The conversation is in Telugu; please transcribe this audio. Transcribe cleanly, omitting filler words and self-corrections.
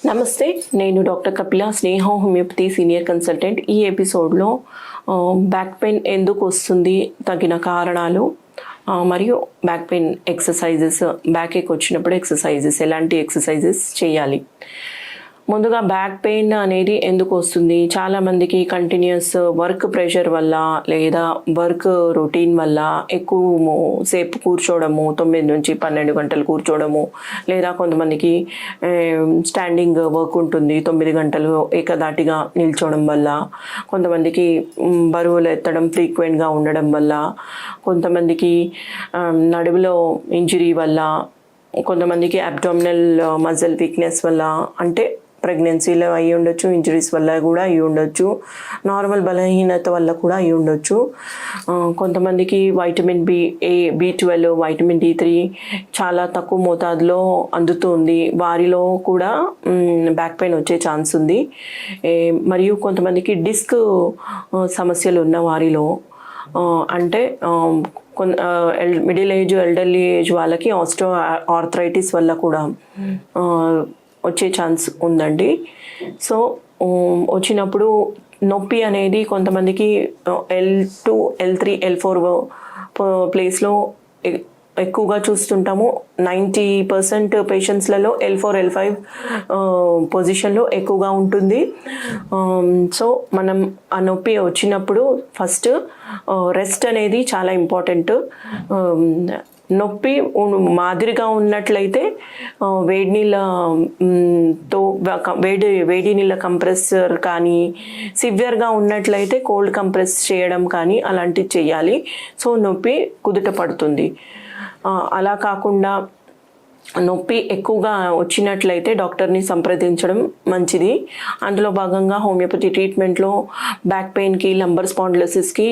నమస్తే, నేను డాక్టర్ కపిల, స్నేహ హోమియోపతి సీనియర్ కన్సల్టెంట్. ఈ ఎపిసోడ్లో బ్యాక్ పెయిన్ ఎందుకు వస్తుంది, తగిన కారణాలు మరియు బ్యాక్ పెయిన్ ఎక్సర్సైజెస్, బ్యాక్ ఏక్ వచ్చినప్పుడు ఎక్సర్సైజెస్, ఎలాంటి ఎక్సర్సైజెస్ చేయాలి. ముందుగా బ్యాక్ పెయిన్ అనేది ఎందుకు వస్తుంది? చాలామందికి కంటిన్యూస్ వర్క్ ప్రెషర్ వల్ల లేదా వర్క్ రొటీన్ వల్ల ఎక్కువ సేపు కూర్చోవడము, 9 నుంచి 12 గంటలు కూర్చోవడము, లేదా కొంతమందికి స్టాండింగ్ వర్క్ ఉంటుంది, 9 గంటలు ఏకదాటిగా నిల్చోవడం వల్ల, కొంతమందికి బరువులు ఎత్తడం ఫ్రీక్వెంట్గా ఉండడం వల్ల, కొంతమందికి నడుములో ఇంజరీ వల్ల, కొంతమందికి అబ్డామినల్ మజిల్ వీక్నెస్ వల్ల, అంటే ప్రెగ్నెన్సీలో అయి ఉండొచ్చు, ఇంజరీస్ వల్ల కూడా అయి ఉండొచ్చు, నార్మల్ బలహీనత వల్ల కూడా అయి ఉండొచ్చు. కొంతమందికి వైటమిన్ B12, వైటమిన్ D3 చాలా తక్కువ మోతాదులో అందుతుంది, వారిలో కూడా బ్యాక్ పెయిన్ వచ్చే ఛాన్స్ ఉంది. మరియు కొంతమందికి డిస్క్ సమస్యలు ఉన్న వారిలో, అంటే మిడిల్ ఏజ్, ఎల్డర్లీ ఏజ్ వాళ్ళకి ఆర్థరైటిస్ వల్ల కూడా వచ్చే ఛాన్స్ ఉందండి. సో వచ్చినప్పుడు నొప్పి అనేది కొంతమందికి L2, L3, L4 ప్లేస్లో ఎక్కువగా చూస్తుంటాము. 90% పేషెంట్స్లలో L4, L5 పొజిషన్లో ఎక్కువగా ఉంటుంది. సో మనం ఆ నొప్పి వచ్చినప్పుడు ఫస్ట్ రెస్ట్ అనేది చాలా ఇంపార్టెంట్. నొప్పి మాదిరిగా ఉన్నట్లయితే వేడి నీళ్ళ కంప్రెసర్ కానీ, సివియర్గా ఉన్నట్లయితే కోల్డ్ కంప్రెస్ చేయడం కానీ అలాంటివి చేయాలి. సో నొప్పి కుదుట పడుతుంది. అలా కాకుండా నొప్పి ఎక్కువగా వచ్చినట్లయితే డాక్టర్ని సంప్రదించడం మంచిది. అందులో భాగంగా హోమియోపతి ట్రీట్మెంట్లో బ్యాక్ పెయిన్కి, లంబర్ స్పాండిలోసిస్కి